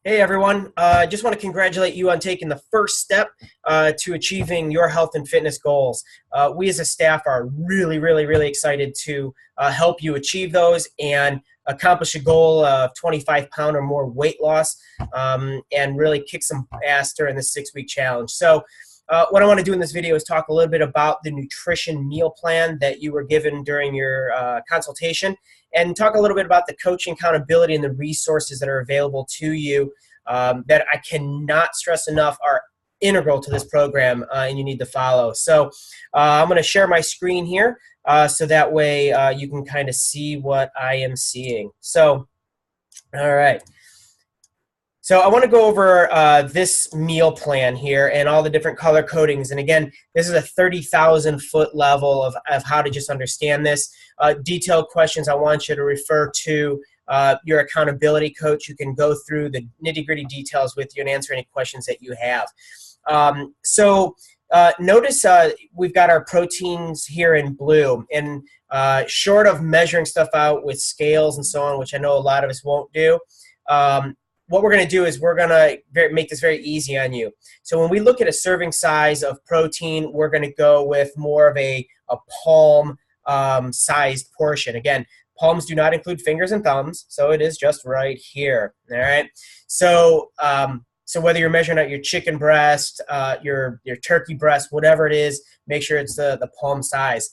Hey everyone, I just want to congratulate you on taking the first step to achieving your health and fitness goals. We as a staff are really excited to help you achieve those and accomplish a goal of 25-pound or more weight loss and really kick some ass during the 6-week challenge. So what I want to do in this video is talk a little bit about the nutrition meal plan that you were given during your consultation, and talk a little bit about the coaching accountability and the resources that are available to you that I cannot stress enough are integral to this program and you need to follow. So I'm going to share my screen here so that way you can kind of see what I am seeing. So, all right. So I want to go over this meal plan here and all the different color codings. And again, this is a 30,000-foot level of how to just understand this. Detailed questions, I want you to refer to your accountability coach. You can go through the nitty-gritty details with you and answer any questions that you have. Notice we've got our proteins here in blue. And short of measuring stuff out with scales and so on, which I know a lot of us won't do, what we're going to do is we're going to make this very easy on you. So when we look at a serving size of protein, we're going to go with more of a palm sized portion. Again, palms do not include fingers and thumbs, so it is just right here. All right. So so whether you're measuring out your chicken breast, your turkey breast, whatever it is, make sure it's the palm size.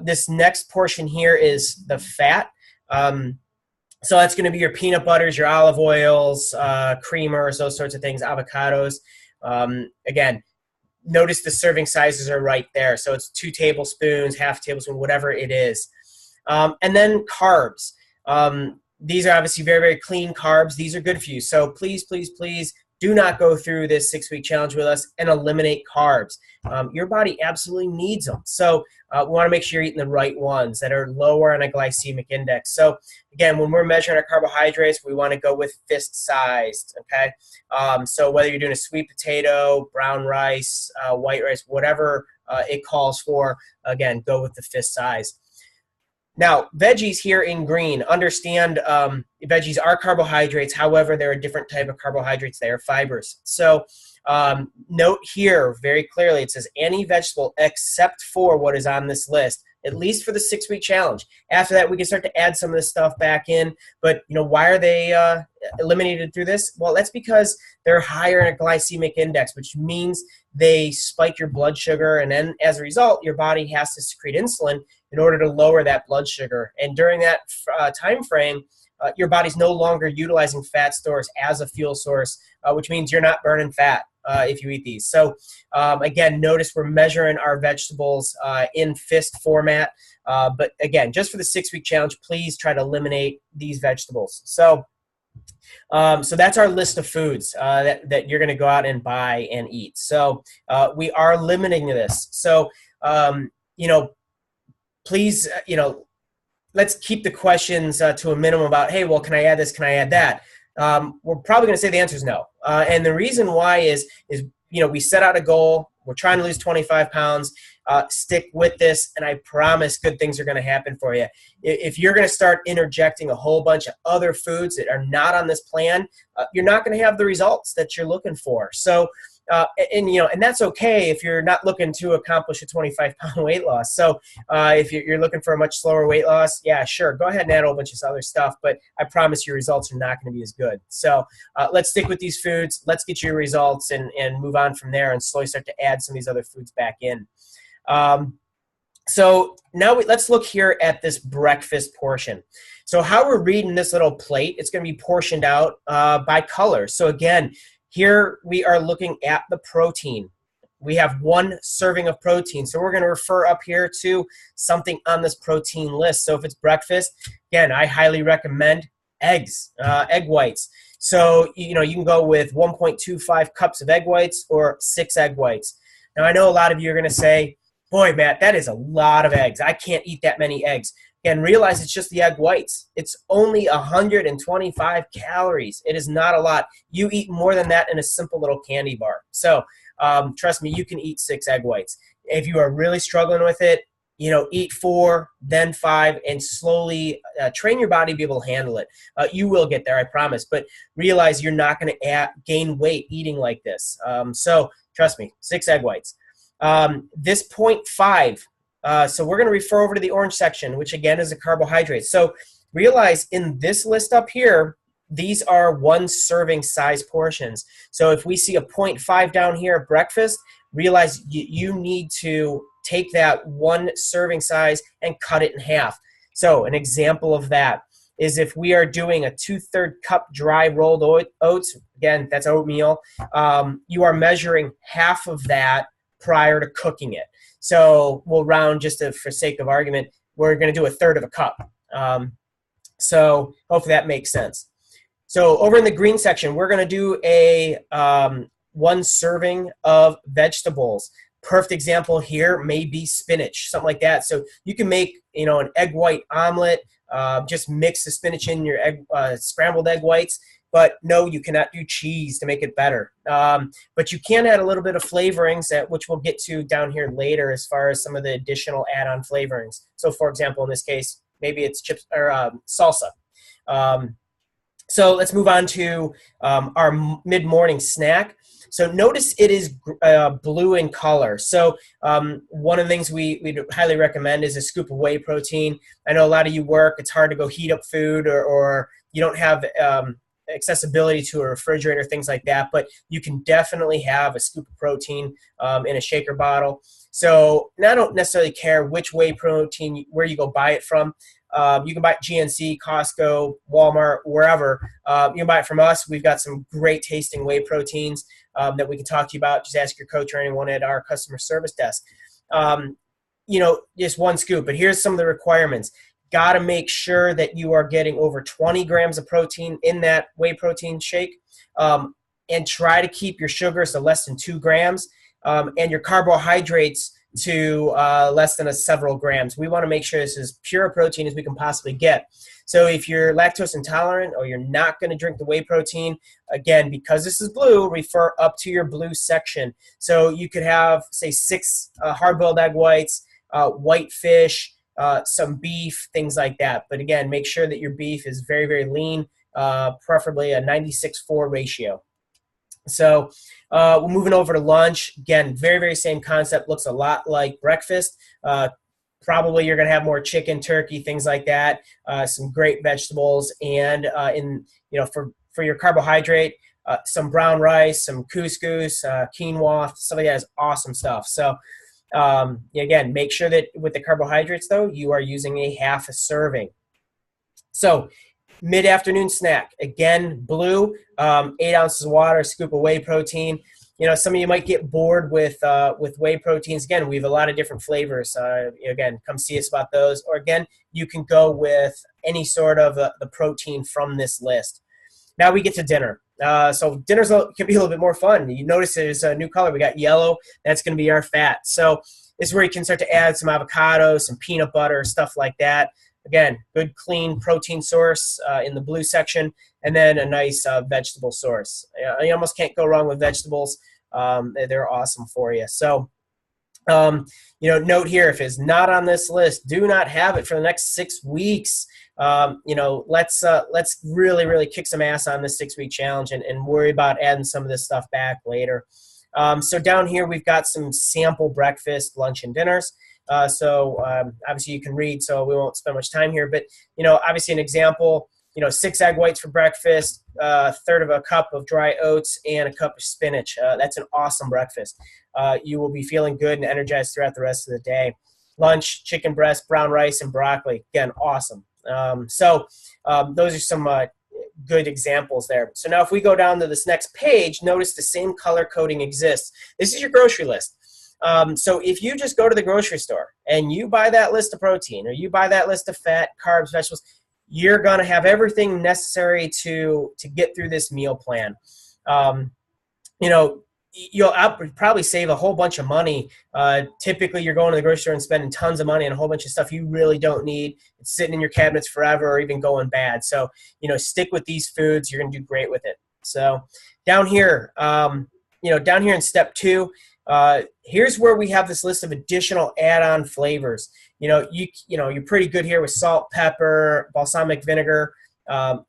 This next portion here is the fat. So that's going to be your peanut butters, your olive oils, creamers, those sorts of things, avocados. Again, notice the serving sizes are right there. So it's 2 tablespoons, half tablespoon, whatever it is. And then carbs. These are obviously very clean carbs. These are good for you. So please do not go through this 6-week challenge with us and eliminate carbs. Your body absolutely needs them. So we want to make sure you're eating the right ones that are lower on a glycemic index. So again, when we're measuring our carbohydrates, we want to go with fist-sized, okay? So whether you're doing a sweet potato, brown rice, white rice, whatever it calls for, again, go with the fist size. Now, veggies here in green, understand veggies are carbohydrates. However, they're a different type of carbohydrates. They are fibers. So note here very clearly, it says any vegetable except for what is on this list, at least for the 6-week challenge. After that, we can start to add some of this stuff back in. But, you know, why are they eliminated through this? Well, that's because they're higher in a glycemic index, which means they spike your blood sugar. And then as a result, your body has to secrete insulin in order to lower that blood sugar. And during that time frame, your body's no longer utilizing fat stores as a fuel source, which means you're not burning fat if you eat these. So again, notice we're measuring our vegetables in fist format. But again, just for the 6-week challenge, please try to eliminate these vegetables. So so that's our list of foods that you're going to go out and buy and eat. So we are limiting this. So, you know, please, you know, let's keep the questions to a minimum about, hey, well, can I add this? Can I add that? We're probably going to say the answer is no. And the reason why is, you know, we set out a goal. We're trying to lose 25 pounds. Stick with this, and I promise good things are going to happen for you. If you're going to start interjecting a whole bunch of other foods that are not on this plan, you're not going to have the results that you're looking for. So, and you know, and that's okay if you're not looking to accomplish a 25-pound weight loss. So, if you're looking for a much slower weight loss, yeah, sure, go ahead and add a whole bunch of other stuff. But I promise your results are not going to be as good. So, let's stick with these foods. Let's get your results and move on from there, and slowly start to add some of these other foods back in. So now let's look here at this breakfast portion. So how we're reading this little plate, it's going to be portioned out by color. So again, here we are looking at the protein. We have 1 serving of protein. So we're going to refer up here to something on this protein list. So if it's breakfast, again, I highly recommend eggs, egg whites. So, you know, you can go with 1.25 cups of egg whites or 6 egg whites. Now, I know a lot of you are going to say, boy, Matt, that is a lot of eggs. I can't eat that many eggs. And realize it's just the egg whites. It's only 125 calories. It is not a lot. You eat more than that in a simple little candy bar. So trust me, you can eat 6 egg whites. If you are really struggling with it, eat 4, then 5, and slowly train your body to be able to handle it. You will get there, I promise. But realize you're not going to gain weight eating like this. So trust me, 6 egg whites. This 0.5, so we're going to refer over to the orange section, which again is a carbohydrate. So realize in this list up here, these are 1 serving size portions. So if we see a 0.5 down here at breakfast, realize you need to take that 1 serving size and cut it in half. So an example of that is if we are doing a 2/3 cup dry rolled oats, again, that's oatmeal, you are measuring half of that prior to cooking it. So we'll round just for sake of argument, we're going to do 1/3 of a cup. So hopefully that makes sense. So over in the green section, we're going to do a 1 serving of vegetables. Perfect example here may be spinach, something like that. So you can make, an egg white omelet, just mix the spinach in your scrambled egg whites. But no, you cannot do cheese to make it better. But you can add a little bit of flavorings, which we'll get to down here later as far as some of the additional add-on flavorings. So for example, in this case, maybe it's chips or salsa. So let's move on to our mid-morning snack. So notice it is blue in color. So one of the things we highly recommend is a scoop of whey protein. I know a lot of you work. It's hard to go heat up food or you don't have accessibility to a refrigerator, things like that. But you can definitely have a scoop of protein in a shaker bottle. So I don't necessarily care which whey protein, where you go buy it from. You can buy it GNC, Costco, Walmart, wherever. You can buy it from us. We've got some great tasting whey proteins that we can talk to you about. Just ask your coach or anyone at our customer service desk. Just 1 scoop. But here's some of the requirements. Got to make sure that you are getting over 20 grams of protein in that whey protein shake. And try to keep your sugars to less than 2 grams and your carbohydrates to less than several grams. We want to make sure this is pure protein as we can possibly get. So if you're lactose intolerant or you're not going to drink the whey protein, again, because this is blue, refer up to your blue section. So you could have, say, 6 hard-boiled egg whites, white fish, some beef, things like that. But again, make sure that your beef is very, very lean, preferably a 96:4 ratio. So we're moving over to lunch. Again, very, very same concept. Looks a lot like breakfast. Probably you're going to have more chicken, turkey, things like that. Some great vegetables, and for your carbohydrate, some brown rice, some couscous, quinoa, stuff like that is awesome stuff. So again, make sure that with the carbohydrates, though, you are using a half a serving. So mid-afternoon snack, again, blue, 8 ounces of water, a scoop of whey protein. Some of you might get bored with whey proteins. Again, we have a lot of different flavors. Again, come see us about those. Or again, you can go with any sort of the protein from this list. Now we get to dinner. So dinners can be a little bit more fun. You notice there's a new color. We got yellow. That's going to be our fat. So this is where you can start to add some avocado, some peanut butter, stuff like that. Again, good clean protein source in the blue section, and then a nice vegetable source. You almost can't go wrong with vegetables. They're awesome for you. So, note here, if it's not on this list, do not have it for the next 6 weeks. Let's really, really kick some ass on this 6-week challenge and worry about adding some of this stuff back later. So down here, we've got some sample breakfast, lunch, and dinners. Obviously you can read, so we won't spend much time here, but, obviously an example, 6 egg whites for breakfast, 1/3 of a cup of dry oats, and a cup of spinach. That's an awesome breakfast. You will be feeling good and energized throughout the rest of the day. Lunch, chicken breast, brown rice, and broccoli. Again, awesome. Those are some good examples there. So now if we go down to this next page, notice the same color coding exists. This is your grocery list. So if you just go to the grocery store and you buy that list of protein or you buy that list of fat, carbs, vegetables, you're going to have everything necessary to get through this meal plan. You'll probably save a whole bunch of money. Typically, you're going to the grocery store and spending tons of money on a whole bunch of stuff you really don't need. It's sitting in your cabinets forever or even going bad. So, stick with these foods. You're going to do great with it. So down here in step 2, Here's where we have this list of additional add-on flavors. You're pretty good here with salt, pepper, balsamic vinegar,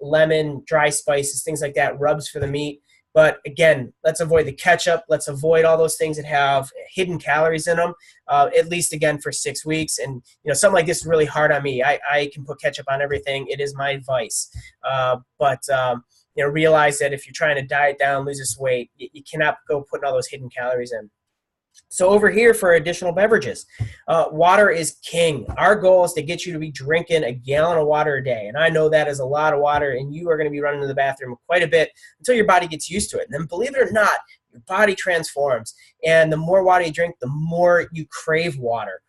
lemon, dry spices, things like that, rubs for the meat. But again, let's avoid the ketchup. Let's avoid all those things that have hidden calories in them, at least again for 6 weeks. And something like this is really hard on me. I can put ketchup on everything. It is my vice. But realize that if you're trying to diet down, lose this weight, you cannot go putting all those hidden calories in. So over here for additional beverages, water is king. Our goal is to get you to be drinking a gallon of water a day. And I know that is a lot of water, and you are going to be running to the bathroom quite a bit until your body gets used to it. And then believe it or not, your body transforms. And the more water you drink, the more you crave water.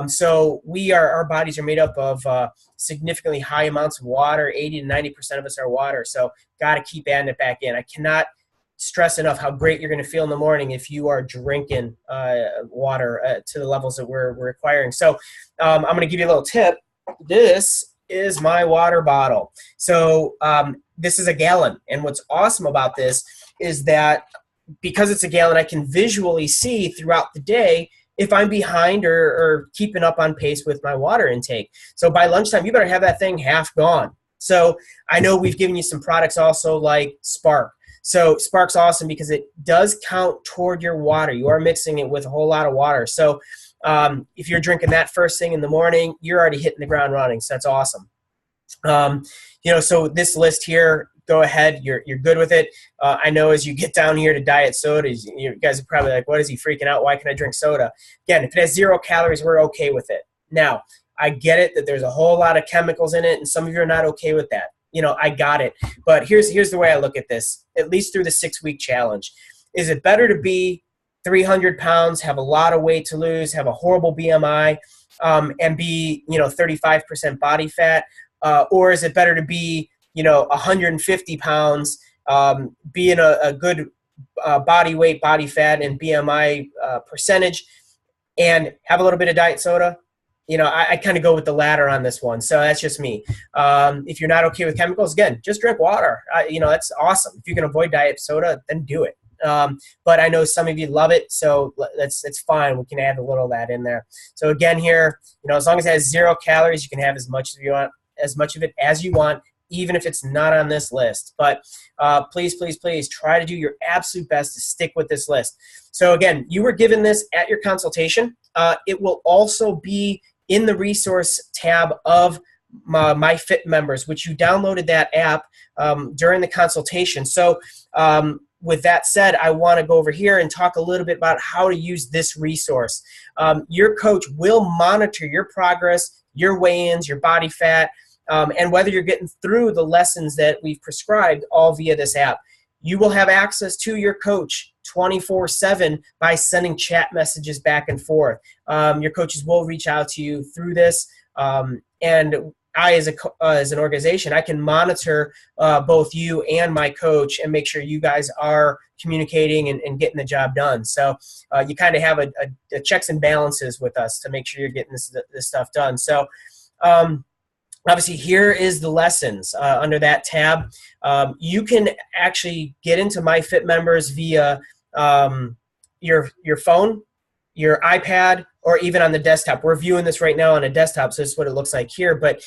So our bodies are made up of significantly high amounts of water. 80 to 90% of us are water. So got to keep adding it back in. I cannot stress enough how great you're going to feel in the morning if you are drinking water to the levels that we're requiring. So I'm going to give you a little tip. This is my water bottle. So this is a gallon. And what's awesome about this is that because it's a gallon, I can visually see throughout the day if I'm behind or keeping up on pace with my water intake. So by lunchtime, you better have that thing half gone. So I know we've given you some products also like Spark. So Spark's awesome because it does count toward your water. You are mixing it with a whole lot of water. So if you're drinking that first thing in the morning, you're already hitting the ground running. So that's awesome. So this list here, go ahead. You're good with it. I know as you get down here to diet sodas, you guys are probably like, what is he freaking out? Why can I drink soda? Again, if it has 0 calories, we're okay with it. Now, I get it that there's a whole lot of chemicals in it, and some of you are not okay with that. I got it. But here's the way I look at this, at least through the 6-week challenge. Is it better to be 300 pounds, have a lot of weight to lose, have a horrible BMI, and be 35% body fat? Or is it better to be 150 pounds, be in a good body weight, body fat, and BMI percentage, and have a little bit of diet soda? I kind of go with the latter on this one. So that's just me. If you're not okay with chemicals, again, just drink water. That's awesome. If you can avoid diet soda, then do it. But I know some of you love it, so it's fine. We can add a little of that in there. So again here, as long as it has 0 calories, you can have as much of it as you want, even if it's not on this list. But please, please, please try to do your absolute best to stick with this list. So again, you were given this at your consultation. It will also be in the resource tab of my Fit members, which you downloaded that app during the consultation. So with that said, I want to go over here and talk a little bit about how to use this resource. Your coach will monitor your progress, your weigh-ins, your body fat, and whether you're getting through the lessons that we've prescribed all via this app. You will have access to your coach 24/7 by sending chat messages back and forth. Your coaches will reach out to you through this, and I, as an organization, I can monitor both you and my coach and make sure you guys are communicating and getting the job done. So you kind of have a checks and balances with us to make sure you're getting this stuff done. So obviously, here is the lessons under that tab. You can actually get into My Fit members via your phone, your iPad, or even on the desktop. We're viewing this right now on a desktop, so this is what it looks like here. But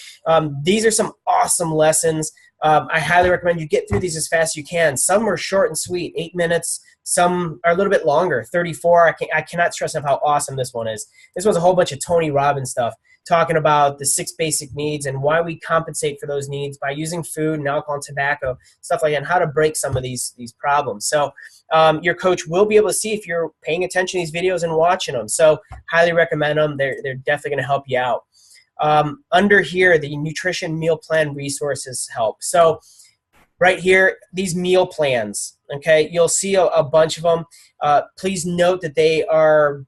these are some awesome lessons. I highly recommend you get through these as fast as you can. Some are short and sweet, 8 minutes. Some are a little bit longer, 34. I cannot stress enough how awesome this one is. This was a whole bunch of Tony Robbins stuff, talking about the 6 basic needs and why we compensate for those needs by using food and alcohol and tobacco, stuff like that, and how to break some of these problems. So your coach will be able to see if you're paying attention to these videos and watching them. So highly recommend them. They're definitely going to help you out. Under here, the nutrition meal plan resources help. So right here, these meal plans, okay, you'll see a bunch of them. Please note that they are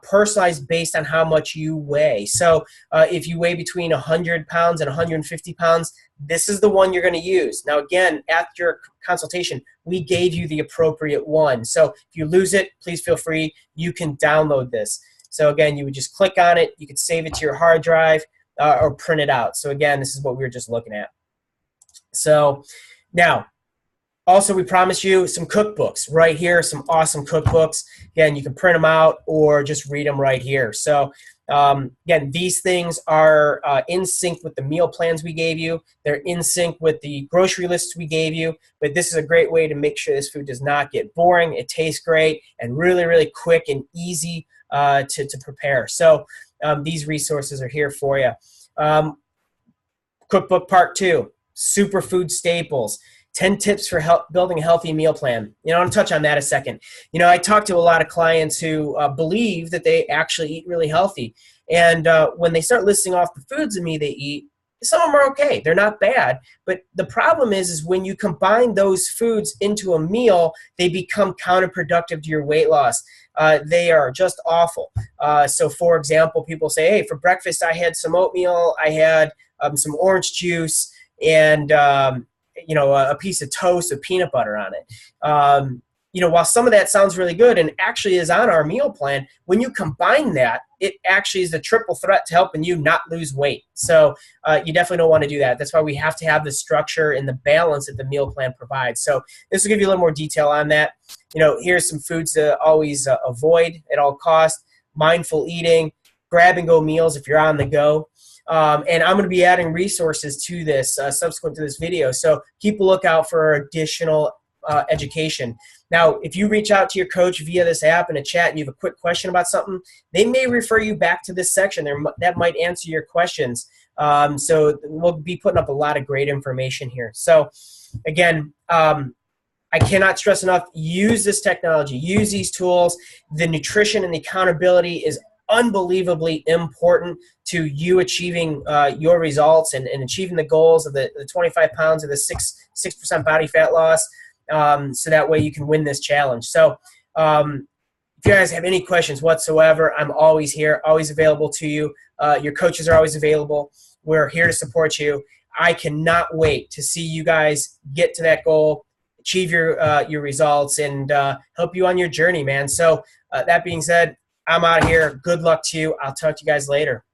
personalized based on how much you weigh. So if you weigh between 100 pounds and 150 pounds, this is the one you're going to use. Now, again, at your consultation, we gave you the appropriate one. So if you lose it, please feel free. You can download this. So again, you would just click on it. You could save it to your hard drive or print it out. So again, this is what we were just looking at. So now, Also, we promise you some cookbooks right here, some awesome cookbooks. Again, you can print them out or just read them right here. So again, these things are in sync with the meal plans we gave you. They're in sync with the grocery lists we gave you. But this is a great way to make sure this food does not get boring. It tastes great and really, really quick and easy to prepare. So these resources are here for you. Cookbook Part 2, Superfood Staples. 10 tips for building a healthy meal plan. I want to touch on that a second. I talk to a lot of clients who believe that they actually eat really healthy. And when they start listing off the foods of me they eat, some of them are okay. They're not bad. But the problem is when you combine those foods into a meal, they become counterproductive to your weight loss. They are just awful. So for example, people say, hey, for breakfast I had some oatmeal, I had some orange juice, and a piece of toast with peanut butter on it. While some of that sounds really good and actually is on our meal plan, when you combine that, it actually is a triple threat to helping you not lose weight. So you definitely don't want to do that. That's why we have to have the structure and the balance that the meal plan provides. So this will give you a little more detail on that. Here's some foods to always avoid at all costs: mindful eating, grab and go meals if you're on the go. And I'm going to be adding resources to this subsequent to this video. So keep a lookout for additional education. Now, if you reach out to your coach via this app in a chat and you have a quick question about something, they may refer you back to this section. That might answer your questions. So we'll be putting up a lot of great information here. So again, I cannot stress enough, use this technology, use these tools. The nutrition and the accountability is unbelievably important to you achieving your results and achieving the goals of the 25 pounds or the 6% body fat loss, so that way you can win this challenge. So if you guys have any questions whatsoever, I'm always here, always available to you. Your coaches are always available. We're here to support you. I cannot wait to see you guys get to that goal, achieve your results, and help you on your journey, man. So that being said, I'm out of here. Good luck to you. I'll talk to you guys later.